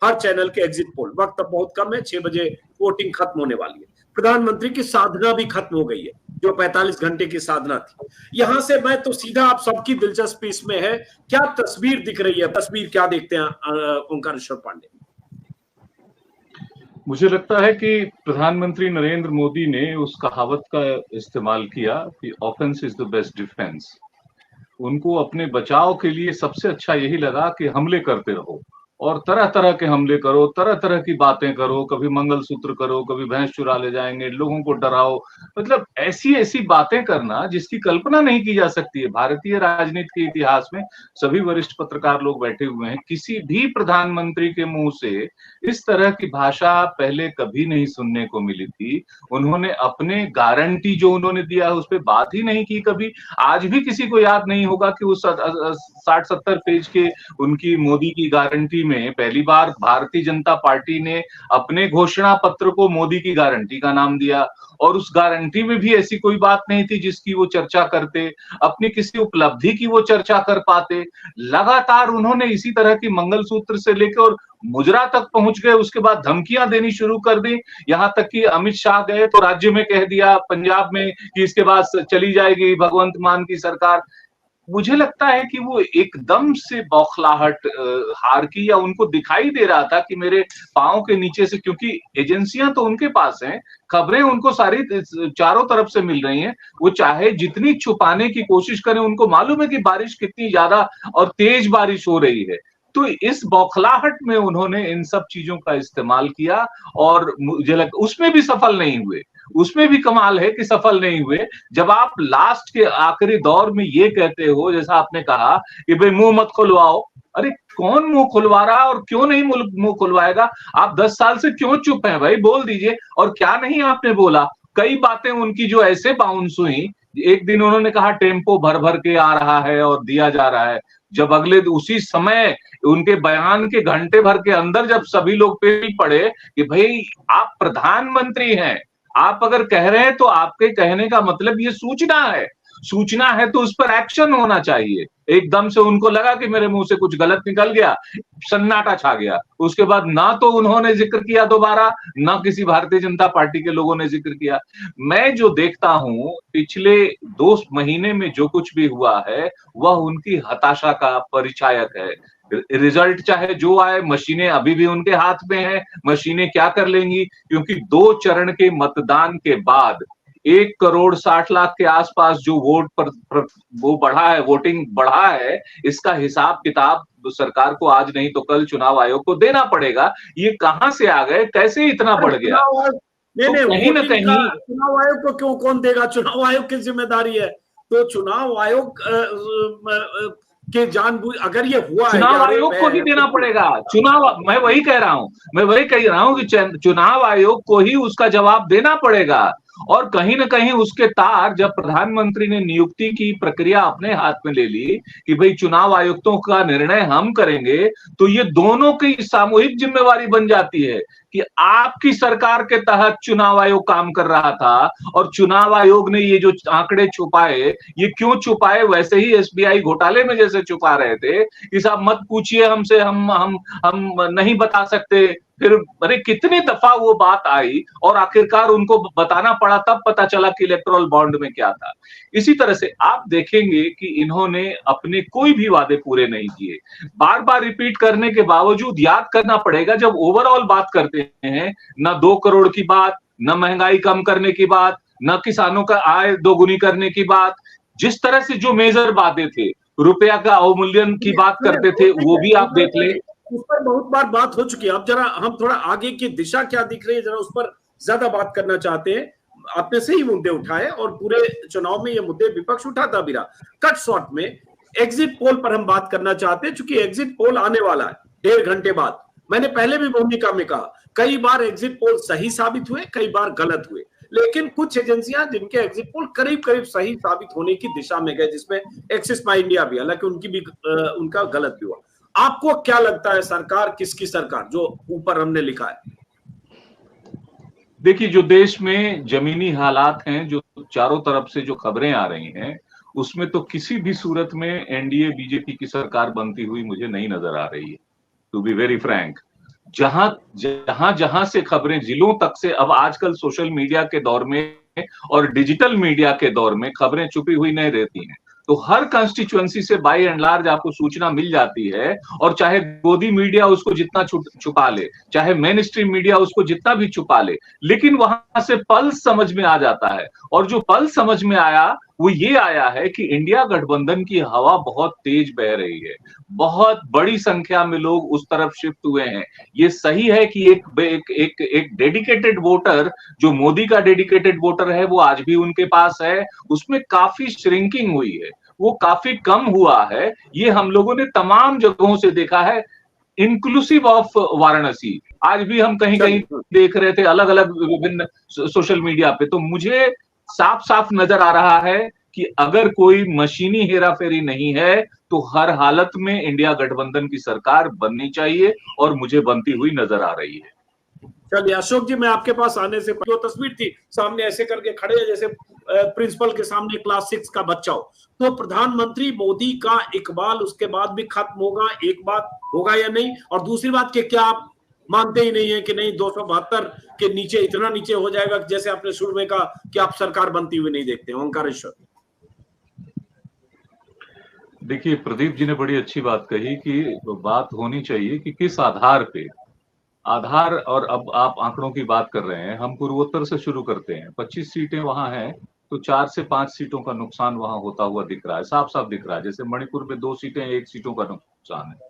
हर channel के exit poll. वक्त बहुत कम है, 6 बजे वोटिंग खत्म होने वाली है। प्रधानमंत्री की साधना भी खत्म हो गई है, जो 45 घंटे की साधना थी। यहां से मैं तो सीधा, आप सबकी दिलचस्पी इसमें है, क्या तस्वीर दिख रही है? तस्वीर क्या देखते हैं ओंकारेश्वर पांडे? मुझे लगता है कि प्रधानमंत्री नरेंद्र मोदी ने उस कहावत का इस्तेमाल किया कि offence is the best defence. उनको अपने बचाव के लिए सबसे अच्छा यही लगा कि हमले करते रहो और तरह तरह के हमले करो, तरह तरह की बातें करो, कभी मंगलसूत्र करो, कभी भैंस चुरा ले जाएंगे, लोगों को डराओ, मतलब ऐसी ऐसी बातें करना जिसकी कल्पना नहीं की जा सकती है। भारतीय राजनीति के इतिहास में सभी वरिष्ठ पत्रकार लोग बैठे हुए हैं, किसी भी प्रधानमंत्री के मुंह से इस तरह की भाषा पहले कभी नहीं सुनने को मिली थी। उन्होंने अपने गारंटी जो उन्होंने दिया है उस पर बात ही नहीं की कभी। आज भी किसी को याद नहीं होगा कि उस 60-70 पेज के उनकी मोदी की गारंटी में पहली बार भारतीय जनता पार्टी ने अपने घोषणा पत्र को मोदी की गारंटी का नाम दिया, और उस गारंटी में भी ऐसी कोई बात नहीं थी जिसकी वो चर्चा करते, अपनी किसी उपलब्धि की वो चर्चा कर पाते। लगातार उन्होंने इसी तरह की मंगलसूत्र से लेकर और मुजरा तक पहुंच गए, उसके बाद धमकियां देनी शुरू कर दी। यहां तक कि अमित शाह गए तो राज्य में कह दिया पंजाब में कि इसके बाद चली जाएगी भगवंत मान की सरकार। मुझे लगता है कि वो एकदम से बौखलाहट हार की, या उनको दिखाई दे रहा था कि मेरे पांव के नीचे से, क्योंकि एजेंसियां तो उनके पास हैं, खबरें उनको सारी चारों तरफ से मिल रही हैं, वो चाहे जितनी छुपाने की कोशिश करें, उनको मालूम है कि बारिश कितनी ज्यादा और तेज बारिश हो रही है। तो इस बौखलाहट में उन्होंने इन सब चीजों का इस्तेमाल किया और मुझे लगता उसमें भी सफल नहीं हुए। उसमें भी कमाल है कि सफल नहीं हुए। जब आप लास्ट के आखिरी दौर में ये कहते हो, जैसा आपने कहा कि भाई मुंह मत खुलवाओ, अरे कौन मुंह खुलवा रहा और क्यों नहीं मुंह खुलवाएगा? आप 10 साल से क्यों चुप हैं भाई, बोल दीजिए। और क्या नहीं आपने बोला, कई बातें उनकी जो ऐसे बाउंस हुई। एक दिन उन्होंने कहा टेम्पो भर भर के आ रहा है और दिया जा रहा है, जब अगले उसी समय उनके बयान के घंटे भर के अंदर जब सभी लोग पेल पड़े कि भाई आप प्रधानमंत्री हैं, आप अगर कह रहे हैं तो आपके कहने का मतलब ये सूचना है, सूचना है तो उस पर एक्शन होना चाहिए। एकदम से उनको लगा कि मेरे मुंह से कुछ गलत निकल गया, सन्नाटा छा गया। उसके बाद ना तो उन्होंने जिक्र किया दोबारा, ना किसी भारतीय जनता पार्टी के लोगों ने जिक्र किया। मैं जो देखता हूं पिछले 2 महीने में जो कुछ भी हुआ है वह उनकी हताशा का परिचायक है। रिजल्ट चाहे जो आए, मशीनें अभी भी उनके हाथ में है, मशीनें क्या कर लेंगी, क्योंकि 2 चरण के मतदान के बाद 1,60,00,000 के आसपास जो वोट पर वो बढ़ा है, वोटिंग बढ़ा है, इसका हिसाब किताब सरकार को आज नहीं तो कल चुनाव आयोग को देना पड़ेगा। ये कहां से आ गए, कैसे इतना बढ़ गया? नहीं, तो कहीं ना कहीं चुनाव आयोग को क्यों, कौन देगा? चुनाव आयोग की जिम्मेदारी है। तो चुनाव आयोग के जानबूझ अगर ये हुआ है, चुनाव आयोग को ही देना पड़ेगा। मैं वही कह रहा हूं कि चुनाव आयोग को ही उसका जवाब देना पड़ेगा। और कहीं ना कहीं उसके तार, जब प्रधानमंत्री ने नियुक्ति की प्रक्रिया अपने हाथ में ले ली कि भाई चुनाव आयुक्तों का निर्णय हम करेंगे, तो ये दोनों की सामूहिक जिम्मेवारी बन जाती है कि आपकी सरकार के तहत चुनाव आयोग काम कर रहा था और चुनाव आयोग ने ये जो आंकड़े छुपाए, ये क्यों छुपाए? वैसे ही एसबीआई घोटाले में जैसे छुपा रहे थे कि साहब मत पूछिए हमसे, हम नहीं बता सकते। फिर अरे कितनी दफा वो बात आई और आखिरकार उनको बताना पड़ा, तब पता चला कि इलेक्टोरल बॉन्ड में क्या था। इसी तरह से आप देखेंगे कि इन्होंने अपने कोई भी वादे पूरे नहीं किए। बार बार रिपीट करने के बावजूद याद करना पड़ेगा, जब ओवरऑल बात करते हैं, ना 2 करोड़ की बात, ना महंगाई कम करने की बात, ना किसानों का आय दोगुनी करने की बात, जिस तरह से जो मेजर बातें थे, रुपया का अवमूल्यन की बात करते थे, वो भी आप देख लें। उस पर बहुत बार बात हो चुकी है। अब जरा हम थोड़ा आगे की दिशा क्या दिख रही है, जरा उस पर ज्यादा बात करना चाहते हैं। आपने सही मुद्दे उठाए और पूरे चुनाव में ये मुद्दे विपक्ष उठाता भी रहा। कट शॉर्ट में एग्जिट पोल पर हम बात करना चाहते हैं, क्योंकि एग्जिट पोल आने वाला है 1.5 घंटे बाद। मैंने पहले भी भूमिका में कहा, कई बार एग्जिट पोल सही साबित हुए, कई बार गलत हुए, लेकिन कुछ एजेंसियां जिनके एग्जिट पोल करीब करीब सही साबित होने की दिशा में गए, जिसमें एक्सिस माई इंडिया भी, हालांकि उनका गलत भी हुआ। आपको क्या लगता है, सरकार किसकी सरकार, जो ऊपर हमने लिखा है? देखिए, जो देश में जमीनी हालात हैं, जो चारों तरफ से जो खबरें आ रही हैं, उसमें तो किसी भी सूरत में एनडीए बीजेपी की सरकार बनती हुई मुझे नहीं नजर आ रही है, टू बी वेरी फ्रैंक। जहां जहां जहां से खबरें, जिलों तक से, अब आजकल सोशल मीडिया के दौर में और डिजिटल मीडिया के दौर में खबरें छुपी हुई नहीं रहती हैं। तो हर कंस्टिट्यूएंसी से बाय एंड लार्ज आपको सूचना मिल जाती है, और चाहे गोदी मीडिया उसको जितना छुपा ले, चाहे मेन स्ट्रीम मीडिया उसको जितना भी छुपा ले, लेकिन वहां से पल्स समझ में आ जाता है। और जो पल्स समझ में आया वो ये आया है कि इंडिया गठबंधन की हवा बहुत तेज बह रही है, बहुत बड़ी संख्या में लोग उस तरफ शिफ्ट हुए हैं। ये सही है कि एक डेडिकेटेड वोटर, जो मोदी का डेडिकेटेड वोटर है, वो आज भी उनके पास है, उसमें काफी श्रिंकिंग हुई है, वो काफी कम हुआ है। ये हम लोगों ने तमाम जगहों से देखा है, इंक्लूसिव ऑफ वाराणसी। आज भी हम कहीं कहीं देख रहे थे अलग अलग विभिन्न सोशल मीडिया पे। तो मुझे साफ साफ नजर आ रहा है कि अगर कोई मशीनी हेराफेरी नहीं है तो हर हालत में इंडिया गठबंधन की सरकार बननी चाहिए, और मुझे बनती हुई नजर आ रही है। चलिए अशोक जी, मैं आपके पास आने से जो तस्वीर थी सामने ऐसे करके खड़े हैं जैसे प्रिंसिपल के सामने क्लास 6 का बच्चा हो, तो प्रधानमंत्री मोदी का इकबाल उसके बाद भी खत्म होगा, एक बात होगा या नहीं? और दूसरी बात कि क्या आप मानते ही नहीं है कि नहीं 272 के नीचे इतना नीचे हो जाएगा जैसे आपने शुरू में कहा कि आप सरकार बनती हुई नहीं देखते? ओंकारेश्वर, देखिए, प्रदीप जी ने बड़ी अच्छी बात कही कि बात होनी चाहिए कि किस आधार पे, आधार, और अब आप आंकड़ों की बात कर रहे हैं, हम पूर्वोत्तर से शुरू करते हैं। 25 सीटें वहां हैं, तो 4 से 5 सीटों का नुकसान वहां होता हुआ दिख रहा है, साफ साफ दिख रहा है। जैसे मणिपुर में 2 सीटें, 1 सीटों का नुकसान है,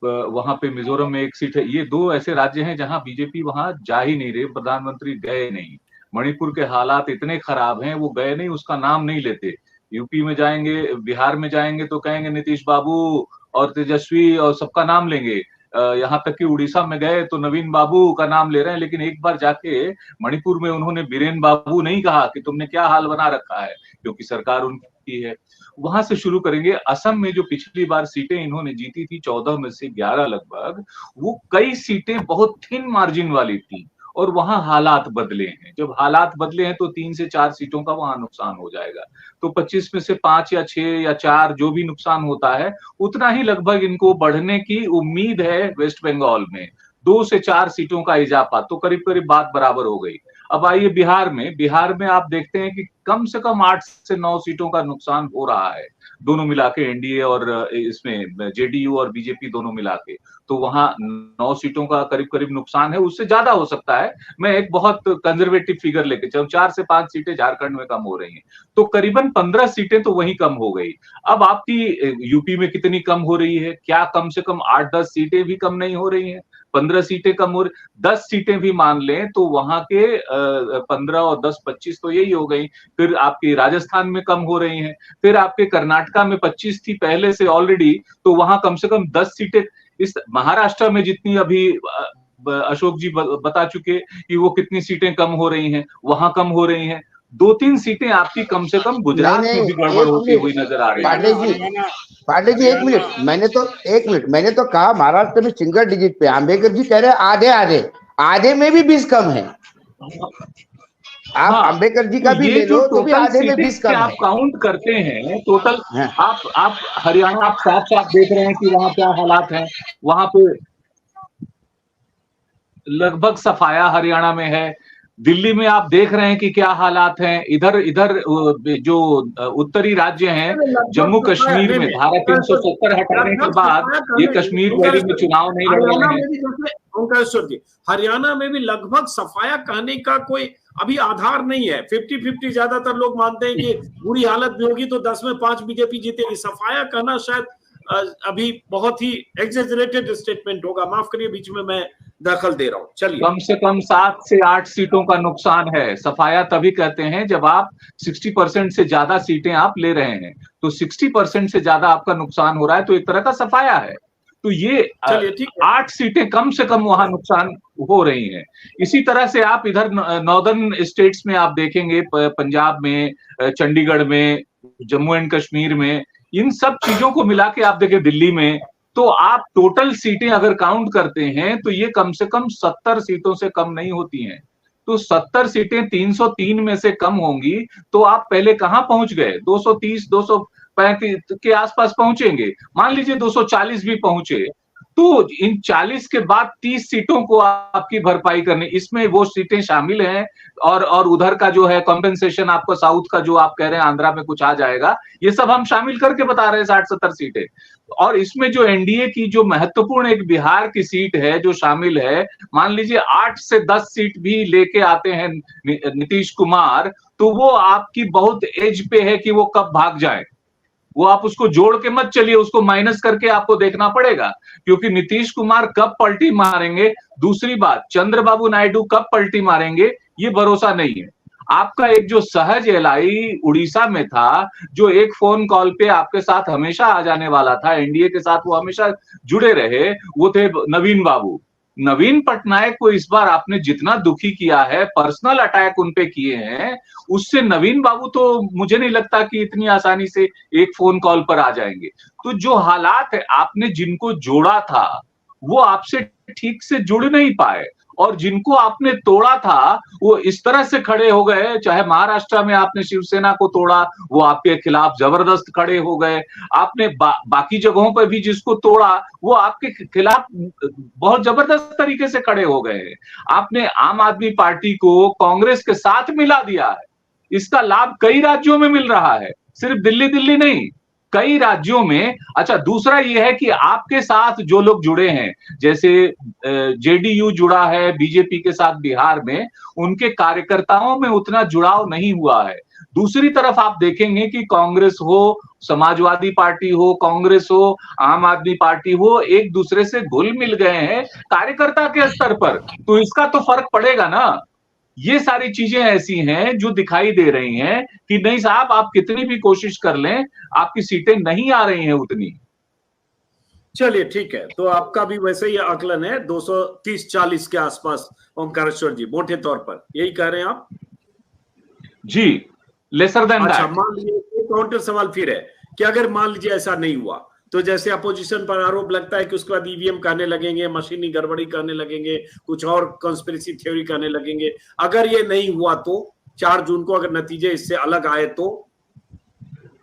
वहां पे मिजोरम में 1 सीट है। ये 2 ऐसे राज्य हैं जहां बीजेपी वहां जा ही नहीं रही, प्रधानमंत्री गए नहीं। मणिपुर के हालात इतने खराब हैं, वो गए नहीं, उसका नाम नहीं लेते। यूपी में जाएंगे, बिहार में जाएंगे तो कहेंगे नीतीश बाबू और तेजस्वी और सबका नाम लेंगे। यहाँ तक कि उड़ीसा में गए तो नवीन बाबू का नाम ले रहे हैं, लेकिन एक बार जाके मणिपुर में उन्होंने बीरेन बाबू नहीं कहा कि तुमने क्या हाल बना रखा है, क्योंकि सरकार उनकी है। वहां से शुरू करेंगे। असम में जो पिछली बार सीटें इन्होंने जीती थी 14 में से 11 लगभग, वो कई सीटें बहुत थिन मार्जिन वाली थी, और वहां हालात बदले हैं। जब हालात बदले हैं तो 3 से 4 सीटों का वहां नुकसान हो जाएगा। तो 25 में से 5 या 6 या 4 जो भी नुकसान होता है, उतना ही लगभग इनको बढ़ने की उम्मीद है। वेस्ट बंगाल में 2 से 4 सीटों का इजाफा, तो करीब करीब बात बराबर हो गई। अब आइए बिहार में। बिहार में आप देखते हैं कि कम से कम 8 से 9 सीटों का नुकसान हो रहा है, दोनों मिला के, एनडीए और इसमें जेडीयू और बीजेपी दोनों मिला के। तो वहां 9 सीटों का करीब करीब नुकसान है, उससे ज्यादा हो सकता है। मैं एक बहुत कंजर्वेटिव फिगर लेके चलूं, 4 से 5 सीटें झारखंड में कम हो रही हैं, तो करीबन 15 सीटें तो वहीं कम हो गई। अब आपकी यूपी में कितनी कम हो रही है? क्या कम से कम 8-10 सीटें भी कम नहीं हो रही हैं? 15 सीटें कम हो रही, 10 सीटें भी मान लें तो वहां के 15 और 10 25 तो यही हो गई। फिर आपकी राजस्थान में कम हो रही हैं, फिर आपके कर्नाटका में 25 थी पहले से ऑलरेडी, तो वहां कम से कम 10 सीटें। इस महाराष्ट्र में जितनी अभी अशोक जी बता चुके कि वो कितनी सीटें कम हो रही हैं, वहां कम हो रही हैं। 2-3 सीटें आपकी कम से कम गुजरात में भी गड़बड़ होती हुई नजर आ रही है। पांडे जी एक मिनट, मैंने तो कहा महाराष्ट्र में सिंगल डिजिट पे। आंबेडकर जी कह रहे हैं आधे आधे, आधे में भी 20 कम है। आप आंबेडकर जी का भी ले लो तो भी आधे में 20 कम है। आप काउंट करते हैं टोटल, आप हरियाणा आप साफ साफ देख रहे हैं कि वहां क्या हालात हैं। वहां पे लगभग सफाया हरियाणा में है। दिल्ली में आप देख रहे हैं कि क्या हालात हैं। इधर जो उत्तरी राज्य हैं, जम्मू कश्मीर में धारा 370 हटाने के बाद ये कश्मीर वैली में चुनाव नहीं लड़ रहे हैं। ओंकारेश्वर जी, हरियाणा में भी लगभग सफाया कहने का कोई अभी आधार नहीं है। 50-50 ज्यादातर लोग मानते हैं कि बुरी हालत भी होगी तो 10 में 5 बीजेपी जीतेगी। सफाया कहना शायद अभी बहुत ही एक्सेजरेटेड स्टेटमेंट होगा। माफ करिए, बीच में मैं दखल दे रहा हूं। चलिए, कम से कम 7 से 8 सीटों का नुकसान है। सफाया तभी कहते हैं जब आप 60% से ज्यादा सीटें आप ले रहे हैं, तो 60% से ज्यादा आपका नुकसान हो रहा है, तो एक तरह का सफाया है। तो ये 8 सीटें कम से कम वहां नुकसान हो रही हैं। इसी तरह से आप इधर नॉर्दर्न स्टेट्स में आप देखेंगे, पंजाब में, चंडीगढ़ में, जम्मू एंड कश्मीर में, इन सब चीजों को मिला के आप देखें, दिल्ली में, तो आप टोटल सीटें अगर काउंट करते हैं तो ये कम से कम 70 सीटों से कम नहीं होती हैं। तो 70 सीटें 303 में से कम होंगी तो आप पहले कहां पहुंच गए? 230 235 के आसपास पहुंचेंगे। मान लीजिए 240 भी पहुंचे तो इन 40 के बाद 30 सीटों को आपकी भरपाई करनी, इसमें वो सीटें शामिल हैं और उधर का जो है कॉम्पेंसेशन आपको साउथ का जो आप कह रहे हैं आंध्रा में कुछ आ जाएगा, ये सब हम शामिल करके बता रहे हैं 60-70 सीटें। और इसमें जो एनडीए की जो महत्वपूर्ण एक बिहार की सीट है जो शामिल है, मान लीजिए 8 से 10 सीट भी लेके आते हैं नीतीश कुमार, तो वो आपकी बहुत एज पे है कि वो कब भाग जाए। वो आप उसको जोड़ के मत चलिए, उसको माइनस करके आपको देखना पड़ेगा, क्योंकि नीतीश कुमार कब पलटी मारेंगे, दूसरी बात चंद्रबाबू नायडू कब पलटी मारेंगे, ये भरोसा नहीं है। आपका एक जो सहज एलआई उड़ीसा में था, जो एक फोन कॉल पे आपके साथ हमेशा आ जाने वाला था, एनडीए के साथ वो हमेशा जुड़े रहे, वो थे नवीन बाबू। नवीन पटनायक को इस बार आपने जितना दुखी किया है, पर्सनल अटैक उनपे किए हैं, उससे नवीन बाबू तो मुझे नहीं लगता कि इतनी आसानी से एक फोन कॉल पर आ जाएंगे। तो जो हालात है, आपने जिनको जोड़ा था वो आपसे ठीक से जुड़ नहीं पाए, और जिनको आपने तोड़ा था वो इस तरह से खड़े हो गए। चाहे महाराष्ट्र में आपने शिवसेना को तोड़ा, वो आपके खिलाफ जबरदस्त खड़े हो गए। आपने बाकी जगहों पर भी जिसको तोड़ा वो आपके खिलाफ बहुत जबरदस्त तरीके से खड़े हो गए। आपने आम आदमी पार्टी को कांग्रेस के साथ मिला दिया है, इसका लाभ कई राज्यों में मिल रहा है, सिर्फ दिल्ली नहीं, कई राज्यों में। अच्छा, दूसरा यह है कि आपके साथ जो लोग जुड़े हैं, जैसे जेडीयू जुड़ा है बीजेपी के साथ बिहार में, उनके कार्यकर्ताओं में उतना जुड़ाव नहीं हुआ है। दूसरी तरफ आप देखेंगे कि कांग्रेस हो, समाजवादी पार्टी हो, कांग्रेस हो, आम आदमी पार्टी हो, एक दूसरे से घुल मिल गए हैं कार्यकर्ता के स्तर पर, तो इसका तो फर्क पड़ेगा ना। ये सारी चीजें ऐसी हैं जो दिखाई दे रही हैं कि नहीं साहब, आप कितनी भी कोशिश कर लें, आपकी सीटें नहीं आ रही हैं उतनी। चलिए ठीक है, तो आपका भी वैसे ही आकलन है 230-40 के आसपास ओंकारेश्वर जी, मोटे तौर पर यही कह रहे हैं आप? जी, लेसर देन दैट। अच्छा, मान लीजिए काउंटर सवाल फिर है कि अगर मान लीजिए ऐसा नहीं हुआ, तो जैसे अपोजिशन पर आरोप लगता है कि उसके बाद ईवीएम करने लगेंगे, मशीनी गड़बड़ी करने लगेंगे, कुछ और कॉन्स्पिरेसी थ्योरी करने लगेंगे, अगर ये नहीं हुआ तो 4 जून को अगर नतीजे इससे अलग आए तो?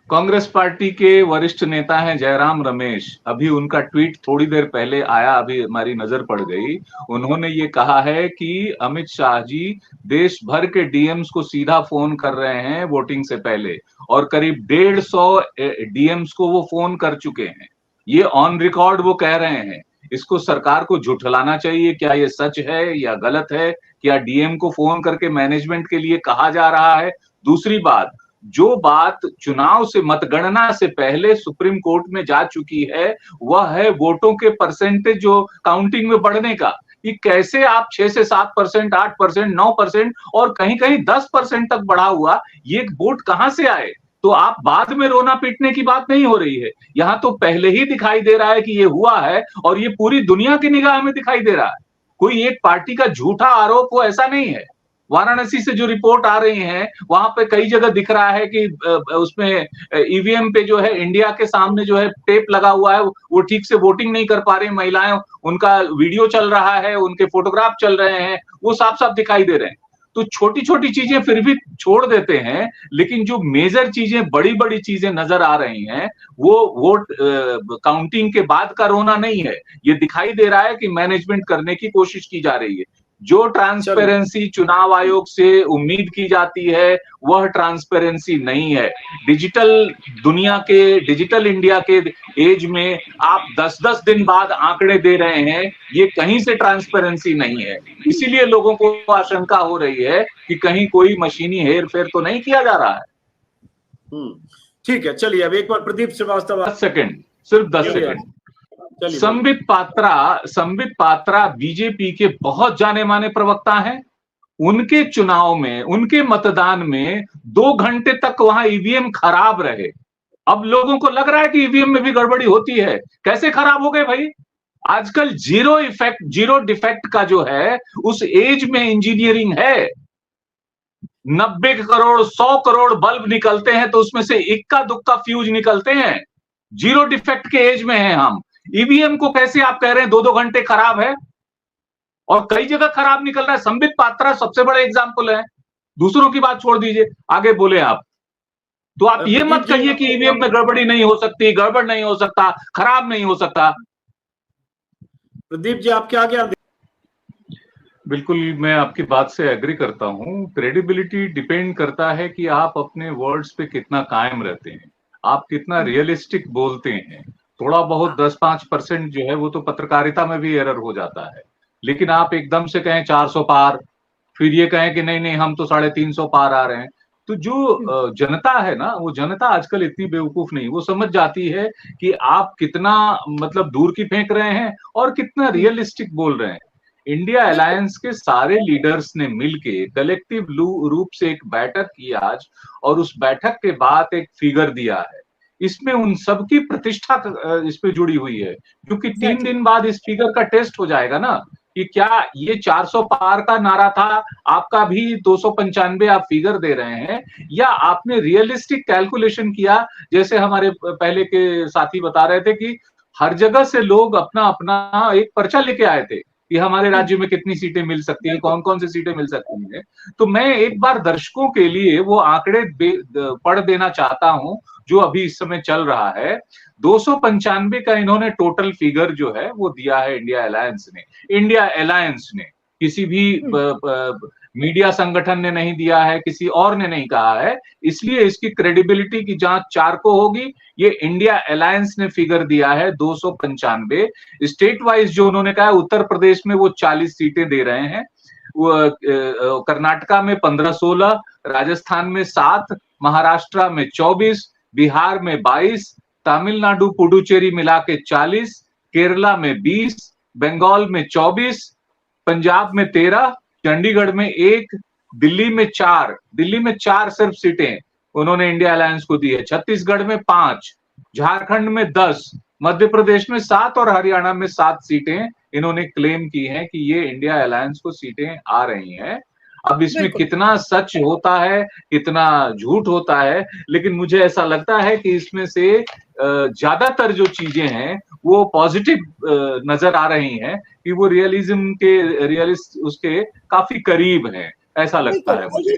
कांग्रेस पार्टी के वरिष्ठ नेता हैं जयराम रमेश, अभी उनका ट्वीट थोड़ी देर पहले आया, अभी हमारी नजर पड़ गई। उन्होंने ये कहा है कि अमित शाह जी देश भर के डीएम्स को सीधा फोन कर रहे हैं वोटिंग से पहले, और करीब 150 डीएम्स को वो फोन कर चुके हैं। ये ऑन रिकॉर्ड वो कह रहे हैं। इसको सरकार को झुठलाना चाहिए, क्या ये सच है या गलत है? क्या डीएम को फोन करके मैनेजमेंट के लिए कहा जा रहा है? दूसरी बात, जो बात चुनाव से, मतगणना से पहले सुप्रीम कोर्ट में जा चुकी है, वह है वोटों के परसेंटेज जो काउंटिंग में बढ़ने का। कि कैसे आप 6 से 7%, 8%, 9% और कहीं कहीं 10% तक बढ़ा हुआ ये वोट कहां से आए? तो आप बाद में रोना पीटने की बात नहीं हो रही है, यहां तो पहले ही दिखाई दे रहा है कि ये हुआ है, और ये पूरी दुनिया की निगाह में दिखाई दे रहा है। कोई एक पार्टी का झूठा आरोप हो ऐसा नहीं है। वाराणसी से जो रिपोर्ट आ रही है, वहां पे कई जगह दिख रहा है कि उसमें ईवीएम पे जो है इंडिया के सामने जो है टेप लगा हुआ है, वो ठीक से वोटिंग नहीं कर पा रही महिलाएं, उनका वीडियो चल रहा है, उनके फोटोग्राफ चल रहे हैं, वो साफ साफ दिखाई दे रहे हैं। तो छोटी छोटी चीजें फिर भी छोड़ देते हैं, लेकिन जो मेजर चीजें, बड़ी बड़ी चीजें नजर आ रही हैं, वो वोट काउंटिंग के बाद का रोना नहीं है। ये दिखाई दे रहा है कि मैनेजमेंट करने की कोशिश की जा रही है। जो ट्रांसपेरेंसी चुनाव आयोग से उम्मीद की जाती है वह ट्रांसपेरेंसी नहीं है। डिजिटल दुनिया के, डिजिटल इंडिया के एज में आप 10-10 दिन बाद आंकड़े दे रहे हैं, ये कहीं से ट्रांसपेरेंसी नहीं है। इसीलिए लोगों को आशंका हो रही है कि कहीं कोई मशीनी हेरफेर तो नहीं किया जा रहा है। ठीक है, चलिए अब एक बार प्रदीप श्रीवास्तव, 10 सेकंड, सिर्फ 10 सेकंड। संबित पात्रा बीजेपी के बहुत जाने माने प्रवक्ता हैं। उनके चुनाव में, उनके मतदान में 2 घंटे तक वहां ईवीएम खराब रहे। अब लोगों को लग रहा है कि ईवीएम में भी गड़बड़ी होती है। कैसे खराब हो गए भाई? आजकल जीरो इफेक्ट, जीरो डिफेक्ट का जो है उस एज में इंजीनियरिंग है। 90 करोड़ 100 करोड़ बल्ब निकलते हैं तो उसमें से इक्का दुक्का फ्यूज निकलते हैं। जीरो डिफेक्ट के एज में हैं हम। ईवीएम को कैसे आप कह रहे हैं 2-2 घंटे खराब है? और कई जगह खराब निकल रहा है। संबित पात्रा सबसे बड़े एग्जाम्पल है। दूसरों की बात छोड़ दीजिए, आगे बोले आप। तो आप ये मत कहिए कि ईवीएम में गड़बड़ी नहीं हो सकती, गड़बड़ नहीं हो सकता, खराब नहीं हो सकता। प्रदीप जी, आप क्या क्या? बिल्कुल, मैं आपकी बात से एग्री करता हूँ। क्रेडिबिलिटी डिपेंड करता है कि आप अपने वर्ड्स पे कितना कायम रहते हैं, आप कितना रियलिस्टिक बोलते हैं। थोड़ा बहुत 10-5% जो है वो तो पत्रकारिता में भी एरर हो जाता है, लेकिन आप एकदम से कहें 400 पार, फिर ये कहें कि नहीं नहीं हम तो 350 पार आ रहे हैं, तो जो जनता है ना, वो जनता आजकल इतनी बेवकूफ नहीं, वो समझ जाती है कि आप कितना मतलब दूर की फेंक रहे हैं और कितना रियलिस्टिक बोल रहे हैं। इंडिया अलायंस के सारे लीडर्स ने मिलके कलेक्टिव रूप से एक बैठक की आज, और उस बैठक के बाद एक फिगर दिया है। इसमें उन सबकी प्रतिष्ठा इस पे जुड़ी हुई है, क्योंकि 3 दिन बाद इस फिगर का टेस्ट हो जाएगा ना कि क्या ये 400 पार का नारा था, आपका भी 295 आप फिगर दे रहे हैं, या आपने रियलिस्टिक कैलकुलेशन किया। जैसे हमारे पहले के साथी बता रहे थे कि हर जगह से लोग अपना अपना एक पर्चा लेके आए थे कि हमारे राज्य में कितनी सीटें मिल सकती हैं, कौन कौन सी सीटें मिल सकती हैं। तो मैं एक बार दर्शकों के लिए वो आंकड़े पढ़ देना चाहता हूं जो अभी इस समय चल रहा है। 295 का इन्होंने टोटल फिगर जो है वो दिया है इंडिया अलायंस ने, किसी भी मीडिया संगठन ने नहीं दिया है, किसी और ने नहीं कहा है, इसलिए इसकी क्रेडिबिलिटी की जांच 4 को होगी। ये इंडिया अलायंस ने फिगर दिया है 295। स्टेट वाइज जो उन्होंने कहा है, उत्तर प्रदेश में वो 40 सीटें दे रहे हैं, कर्नाटका में 15-16, राजस्थान में 7, महाराष्ट्र में 24, बिहार में 22, तमिलनाडु पुडुचेरी मिला के 40, केरला में 20, बंगाल में 24, पंजाब में 13, चंडीगढ़ में 1, दिल्ली में 4 सिर्फ सीटें उन्होंने इंडिया अलायंस को दी है, छत्तीसगढ़ में 5, झारखंड में 10, मध्य प्रदेश में 7 और हरियाणा में 7 सीटें इन्होंने क्लेम की हैं कि ये इंडिया अलायंस को सीटें आ रही हैं। अब इसमें कितना सच होता है, कितना झूठ होता है, लेकिन मुझे ऐसा लगता है कि इसमें से ज्यादातर जो चीजें हैं वो पॉजिटिव नजर आ रही हैं कि वो रियलिस्ट उसके काफी करीब हैं, ऐसा लगता है मुझे।